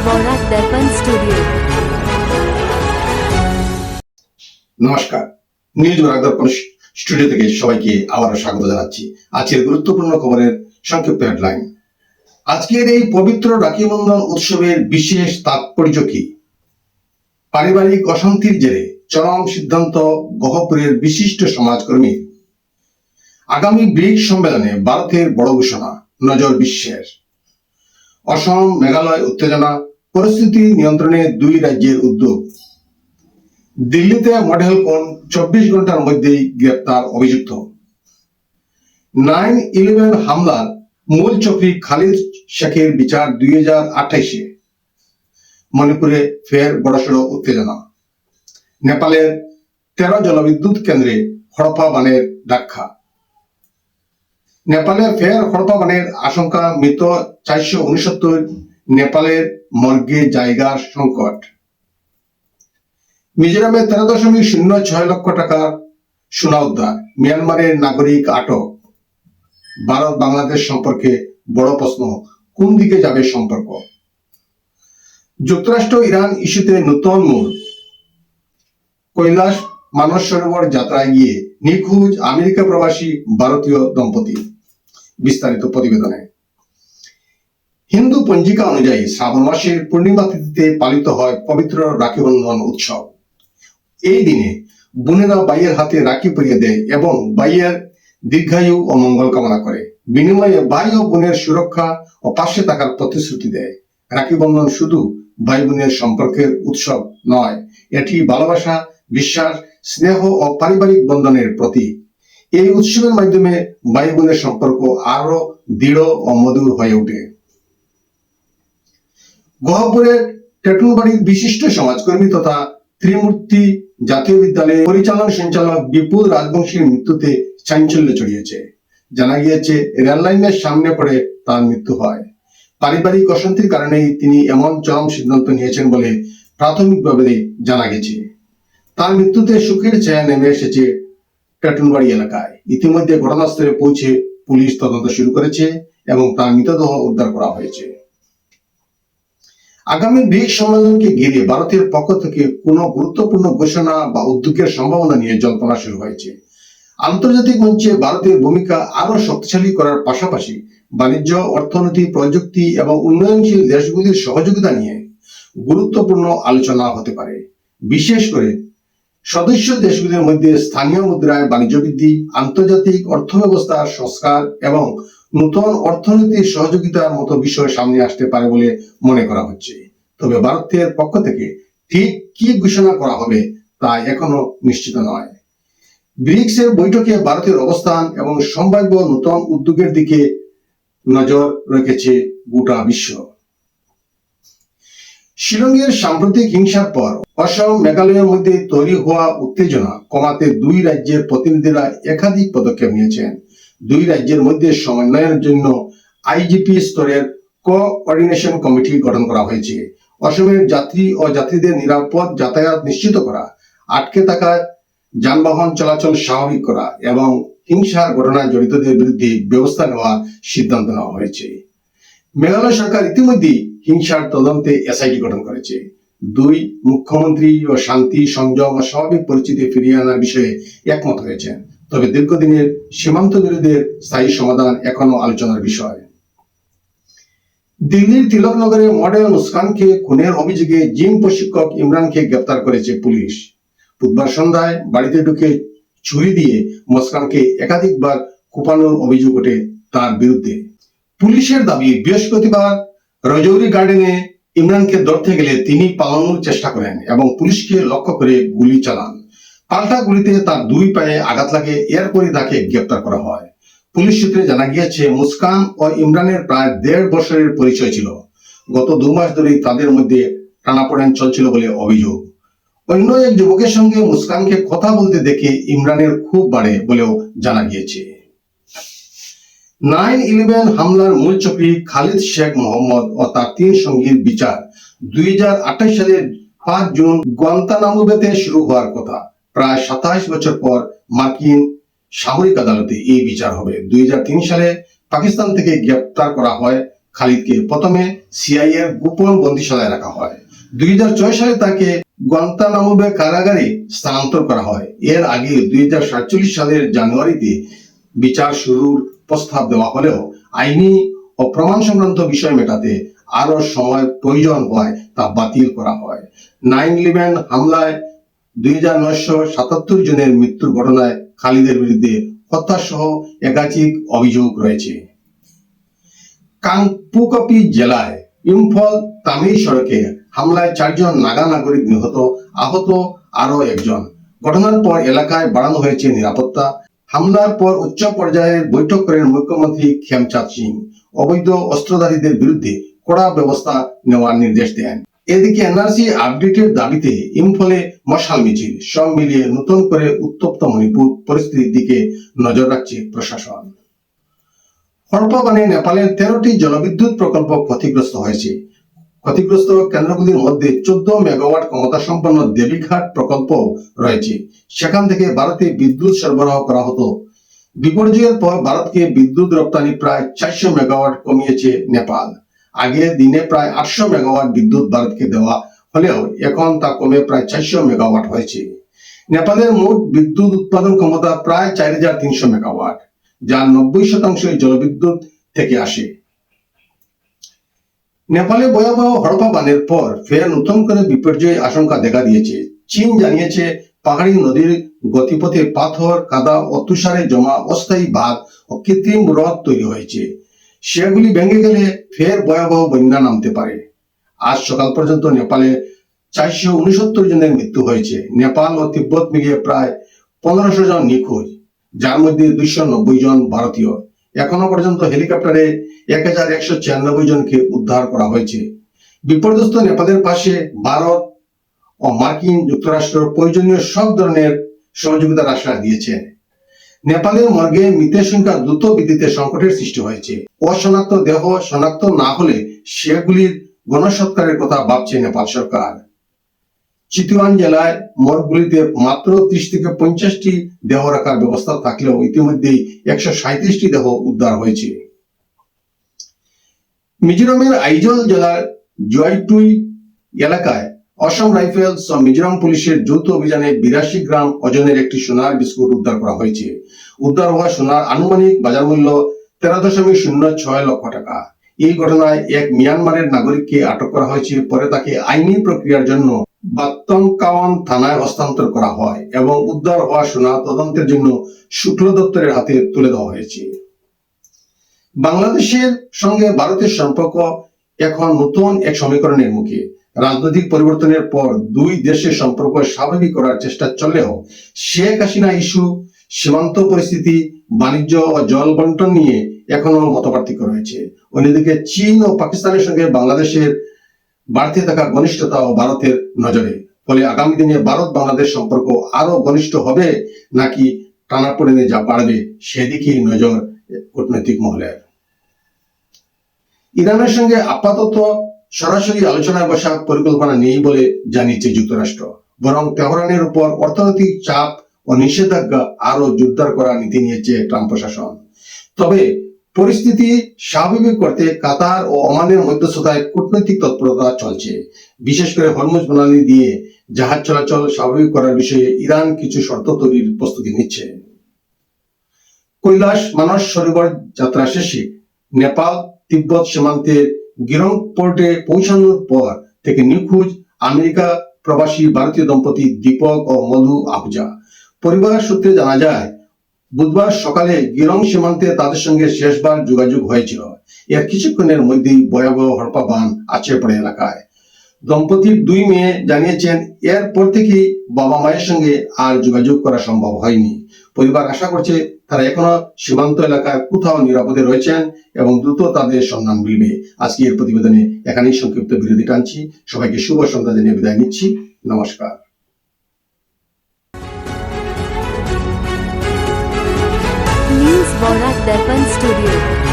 বরাক দর্পণ studio. নমস্কার, news Barak দর্পণ studio থেকে সবাইকে আবারও স্বাগত জানাচ্ছি। আজকের গুরুত্বপূর্ণ খবরের সংক্ষিপ্ত হেডলাইন। আজকের এই পবিত্র রাখি বন্ধন উৎসবের বিশেষ তাৎপর্য কি? পারিবারিক অশান্তির জেরে চরম সিদ্ধান্ত গহপুরের বিশিষ্ট সমাজকর্মী। আগামী ব্রিক্স সম্মেলনে ভারতের বড় ঘোষণা, নজর বিশ্বের। অসম মেঘালয় উত্তেজনা, পরিস্থিতি নিয়ন্ত্রণে দুই রাজ্যের উদ্যোগ। দিল্লিতে মডেল কোন 24 ঘন্টার মধ্যেই গ্রেপ্তার অভিযুক্ত। 9/11 হামলার মূল চক্রী খালিদ শেখের বিচার 2028-এ। মণিপুরে ফের বড়সড় উত্তেজনা। নেপালের 13 জলবিদ্যুৎ কেন্দ্রে হড়পা বানের ধাক্কা। নেপালে ফের হড়পা বানের আশঙ্কা, মৃত 469। নেপালের মর্গে জায়গার সংকট। মিজোরামে 13.06 লক্ষ টাকার সোনা উদ্ধার। মিয়ানমারের নাগরিক আটক। ভারত বাংলাদেশ সম্পর্কে বড় প্রশ্ন, কোন দিকে যাবে সম্পর্ক? যুক্তরাষ্ট্র ইরান ইস্যুতে নতুন মোড়। কৈলাস মানস সরোবর যাত্রায় গিয়ে নিখোঁজ আমেরিকা প্রবাসী ভারতীয় দম্পতি। বিস্তারিত প্রতিবেদনে। হিন্দু পঞ্জিকা অনুযায়ী শ্রাবণ মাসের পূর্ণিমা তিথিতে পালিত হয় পবিত্র রাখি বন্ধন উৎসব। এই দিনে বোনেরা ভাইয়ের হাতে রাখি পরিয়ে দেয় এবং ভাইয়ের দীর্ঘায়ু ও মঙ্গল কামনা করে। বিনিময়ে ভাই ও বোনের সুরক্ষা ও পাশে থাকার প্রতিশ্রুতি দেয়। রাখি বন্ধন শুধু ভাই বোনের সম্পর্কের উৎসব নয়, এটি ভালোবাসা, বিশ্বাস, স্নেহ ও পারিবারিক বন্ধনের প্রতীক। এই উৎসবের মাধ্যমে ভাই বোনের সম্পর্ক আরো দৃঢ় ও মধুর হয়ে ওঠে। গহপুরের টেটুলবাড়ির বিশিষ্ট সমাজকর্মী তথা ত্রিমূর্তি জাতীয় বিদ্যালয়ের পরিচালন সঞ্চালক বিপুল রাজবংশীর মৃত্যুতে চাঞ্চল্য ছড়িয়েছে। জানা গিয়েছে, রেল লাইনের সামনে পড়ে তার মৃত্যু হয়। পারিবারিক অশান্তির কারণেই তিনি এমন চরম সিদ্ধান্ত নিয়েছেন বলে প্রাথমিকভাবে জানা গেছে। তার মৃত্যুতে শোকের ছায়া নেমে এসেছে টেটুলবাড়ি এলাকায়। ইতিমধ্যে ঘটনাস্থলে পৌঁছে পুলিশ তদন্ত শুরু করেছে এবং তার মৃতদেহ উদ্ধার করা হয়েছে। আগামী ব্রিক্স সম্মেলনকে ঘিরে ভারতের পক্ষ থেকে কোনো গুরুত্বপূর্ণ ঘোষণা বা উদ্যোগের সম্ভাবনা নিয়ে জল্পনা শুরু হয়েছে। আন্তর্জাতিক মঞ্চে ভারতের ভূমিকা আরো শক্তিশালী করার পাশাপাশি বাণিজ্য, অর্থনীতি, প্রযুক্তি এবং উন্নয়নশীল দেশগুলির সহযোগিতা নিয়ে গুরুত্বপূর্ণ আলোচনা হতে পারে। বিশেষ করে সদস্য দেশগুলির মধ্যে স্থানীয় মুদ্রায় বাণিজ্য বৃদ্ধি, আন্তর্জাতিক অর্থব্যবস্থার সংস্কার এবং নতুন অর্থনীতির সহযোগিতার মতো বিষয় সামনে আসতে পারে বলে মনে করা হচ্ছে। তবে ভারতের পক্ষ থেকে ঠিক কি ঘোষণা করা হবে তা এখনো নিশ্চিত নয়। ব্রিক্স এর বৈঠকে ভারতের অবস্থান এবং সম্ভাব্য নতুন উদ্যোগের দিকে নজর রেখেছে গোটা বিশ্ব। শিলংয়ের সাম্প্রতিক হিংসার পর অসম মেঘালয়ের মধ্যে তৈরি হওয়া উত্তেজনা কমাতে দুই রাজ্যের প্রতিনিধিরা একাধিক পদক্ষেপ নিয়েছেন। দুই রাজ্যের মধ্যে সমন্বয়ের জন্য আইজিপি স্তরের কোঅর্ডিনেশন কমিটি গঠন করা হয়েছে। অসমের যাত্রী ও যাত্রীদের নিরাপদ যাতায়াত নিশ্চিত করা, আটকে থাকা যানবাহন চলাচল স্বাভাবিক করা এবং হিংসার ঘটনায় জড়িতদের বিরুদ্ধে ব্যবস্থা নেওয়ার সিদ্ধান্ত নেওয়া হয়েছে। মেঘালয় সরকার ইতিমধ্যেই হিংসার তদন্তে এসআইটি গঠন করেছে। দুই মুখ্যমন্ত্রী ও শান্তি, সংযম ও স্বাভাবিক পরিস্থিতি ফিরিয়ে আনার বিষয়ে একমত হয়েছেন। তবে দীর্ঘদিনের সীমান্ত বিরোধের স্থায়ী সমাধান এখনো আলোচনার বিষয়। দিল্লির তিলকনগরে মডেল মুস্কানকে খুনের অভিযোগে জিম প্রশিক্ষক ইমরানকে গ্রেপ্তার করেছে পুলিশ। বুধবার সন্ধ্যায় বাড়িতে ঢুকে ছুরি দিয়ে মুস্কানকে একাধিকবার কোপানোর অভিযোগ ওঠে তার বিরুদ্ধে। পুলিশের দাবি, বৃহস্পতিবার রজৌরি গার্ডেনে ইমরানকে ধরতে গেলে তিনি পালানোর চেষ্টা করেন এবং পুলিশকে লক্ষ্য করে গুলি চালান। পাল্টা গুলিতে তার দুই পায়ে আঘাত লাগে। এরপরই তাকে গ্রেপ্তার করা হয়। পুলিশ সূত্রে জানা গিয়েছে, মুস্কান ও ইমরানের প্রায় 1.5 বছরের পরিচয় ছিল। গত 2 মাস ধরেই তাদের মধ্যে টানাপোড়েন চলছিল বলে অভিযোগ। অন্য এক যুবকের সঙ্গে মুস্কানকে কথা বলতে দেখে ইমরানের ক্ষোভ বাড়ে বলেও জানা গিয়েছে। 9/11 হামলার মূল চক্রী খালিদ শেখ মোহাম্মদ ও তার 3 সঙ্গীর বিচার 2028 সালের 5 জুন গুয়ান্তানামো বেতে শুরু হওয়ার কথা। প্রায় 27 বছর পর মার্কিন সামরিক আদালতে এই বিচার হবে। 2003 সালে পাকিস্তান থেকে গ্রেপ্তার করা হয় খালিদকে প্রথমে সিআইএ এর গোপন বন্দিশালায় রাখা হয়। 2006 সালে তাকে গুয়ান্তানামো বে কারাগারে স্থানান্তর করা হয়। এর আগে 2047 সালের জানুয়ারিতে বিচার শুরুর প্রস্তাব দেওয়া হলেও আইনি ও প্রমাণ সংক্রান্ত বিষয় মেটাতে আরো সময় প্রয়োজন হওয়ায় তা বাতিল করা হয়। 9/11 হামলায় 2977 জনের মৃত্যুর ঘটনায় খালিদের বিরুদ্ধে হত্যা সহ একাধিক অভিযোগ রয়েছে। কাংপুকপি জেলায় ইম্ফল তামিল সড়কে হামলায় 4 জন নাগা নাগরিক নিহত, আহত আরো একজন। ঘটনার পর এলাকায় বাড়ানো হয়েছে নিরাপত্তা। হামলার পর উচ্চ পর্যায়ের বৈঠক করেন মুখ্যমন্ত্রী খেমচাঁদ সিং। অবৈধ অস্ত্রধারীদের বিরুদ্ধে কড়া ব্যবস্থা নেওয়ার নির্দেশ দেন। এদিকে এনআরসি আপডেটের দাবিতে ইম্ফলে মশাল মিছিল, সব মিলিয়ে নতুন করে উত্তপ্ত মণিপুর পরিস্থিতির দিকে নজর রাখছে প্রশাসন। হড়পা বানে নেপালের 13টি জলবিদ্যুৎ প্রকল্প ক্ষতিগ্রস্ত হয়েছে। ক্ষতিগ্রস্ত কেন্দ্রগুলির মধ্যে 14 মেগাওয়াট ক্ষমতা সম্পন্ন দেবীঘাট প্রকল্প রয়েছে। সেখান থেকে ভারতে বিদ্যুৎ সরবরাহ করা হতো। বিপর্যয়ের পর ভারতকে বিদ্যুৎ রপ্তানি প্রায় 400 মেগাওয়াট কমিয়েছে নেপাল। আগে দিনে প্রায় 800 মেগাওয়াট বিদ্যুৎ ভারতকে দেওয়া হলেও এখন তা কমে প্রায় 400 মেগাওয়াট হয়েছে। নেপালের মোট বিদ্যুৎ উৎপাদন ক্ষমতা প্রায় 4300 মেগাওয়াট, যার 90% জলবিদ্যুৎ থেকে আসে। নেপালে ভয়াবহ হড়পা বানের পর ফের নতুন করে বিপর্যয়ের আশঙ্কা দেখা দিয়েছে। চীন জানিয়েছে পাহাড়ি নদীর গতিপথে পাথর, কাদা ও তুষারে জমা অস্থায়ী বাঁধ ও কৃত্রিম হ্রদ তৈরি হয়েছে। সেগুলি ভেঙে গেলে ফের ভয়াবহ বন্যা নামতে পারে। আজ সকাল পর্যন্ত নেপালে 469 জনের মৃত্যু হয়েছে। নেপাল ও তিব্বত মিলিয়ে প্রায় 1500 জন নিখোঁজ, যার মধ্যে 290 জন ভারতীয়। এখনো পর্যন্ত হেলিকপ্টারে 1196 জনকে উদ্ধার করা হয়েছে। বিপর্যস্ত নেপালের পাশে ভারত ও মার্কিন যুক্তরাষ্ট্র প্রয়োজনীয় সব ধরনের সহযোগিতার আশ্বাস দিয়েছে। নেপালের মর্গে মৃতের সংখ্যা দ্রুত বৃদ্ধিতে সংকটের সৃষ্টি হয়েছে। অশনাক্ত দেহ শনাক্ত না হলে সেগুলির গণসৎকারের কথা ভাবছে নেপাল সরকার। চিতুয়ান জেলায় মর্গগুলিতে মাত্র 30 থেকে 50টি দেহ রাখার ব্যবস্থা থাকলেও ইতিমধ্যেই 137টি দেহ উদ্ধার হয়েছে। মিজোরামের আইজল জেলার জয়টুই এলাকায় অসম রাইফেলস ও মিজোরাম পুলিশের যৌথ অভিযানে 82 গ্রাম ওজনের একটি সোনার বিস্কুট উদ্ধার করা হয়েছে। উদ্ধার হওয়া সোনার আনুমানিক বাজার মূল্য 13.06 লক্ষ টাকা। এই ঘটনায় এক মিয়ানমারের নাগরিককে আটক করা হয়েছে। পরে তাকে আইনি প্রক্রিয়ার জন্য বাত্তনকাওয়ান থানায় হস্তান্তর করা হয় এবং উদ্ধার হওয়া সোনা তদন্তের জন্য শুক্ল দপ্তরের হাতে তুলে দেওয়া হয়েছে। বাংলাদেশের সঙ্গে ভারতের সম্পর্ক এখন নতুন এক সমীকরণের মুখে। রাজনৈতিক পরিবর্তনের পর দুই দেশের সম্পর্ক স্বাভাবিক করার চেষ্টা চললেও শেখ হাসিনা ইস্যু, সীমান্ত পরিস্থিতি, বাণিজ্য ও জল বন্টন নিয়ে এখনো মতপার্থক্য রয়েছে। অন্যদিকে চীন ও পাকিস্তানের সঙ্গে বাংলাদেশের বাড়তে থাকা ঘনিষ্ঠতা ও ভারতের নজরে। ফলে আগামী দিনে ভারত বাংলাদেশ সম্পর্ক আরো ঘনিষ্ঠ হবে নাকি টানাপোড়েনে যা বাড়বে সেদিকেই নজর কূটনৈতিক মহলের। ইরানের সঙ্গে আপাতত সরাসরি আলোচনায় বসার পরিকল্পনা নেই বলে জানিয়েছে যুক্তরাষ্ট্র, বরং তেহরানের উপর অর্থনৈতিক চাপ ও নিষেধাজ্ঞা আরো জোরদার করার নীতি নিয়েছে ট্রাম্প প্রশাসন। তবে পরিস্থিতি স্বাভাবিক করতে কাতার ও ওমানের মধ্যস্থতায় কূটনৈতিক তৎপরতা চলছে। বিশেষ করে হরমুজ প্রণালী দিয়ে জাহাজ চলাচল স্বাভাবিক করার বিষয়ে ইরান কিছু শর্ত তৈরির প্রস্তুতি নিচ্ছে। কৈলাস মানস সরোবর যাত্রা শেষে নেপাল তিব্বত সীমান্তের গিরং পোর্টে পৌঁছানোর পর থেকে নিখোঁজ আমেরিকা প্রবাসী ভারতীয় দম্পতি দীপক ও মধু আহুজা। পরিবার সূত্রে জানা যায়, বুধবার সকালে গিরং সীমান্তে তাদের সঙ্গে শেষবার যোগাযোগ হয়েছিল। এর কিছুক্ষণের মধ্যেই ভয়াবহ হড়পা বান আছড়ে পড়ে এলাকায়। দম্পতির 2 মেয়ে জানিয়েছেন এরপর থেকেই বাবা মায়ের সঙ্গে আর যোগাযোগ করা সম্ভব হয়নি। পরিবার আশা করছে তারা এখনো সীমান্ত এলাকায় কোথাও নিরাপদে রয়েছেন এবং দ্রুত তাদের সন্ধান মিলবে। আজকে এর প্রতিবেদনে এখানেই সংক্ষিপ্ত বিরতি টানছি। সবাইকে শুভ সন্ধ্যা জানিয়ে বিদায় নিচ্ছি। নমস্কার। न्यूज वॉराक दर्पण स्टूडियो।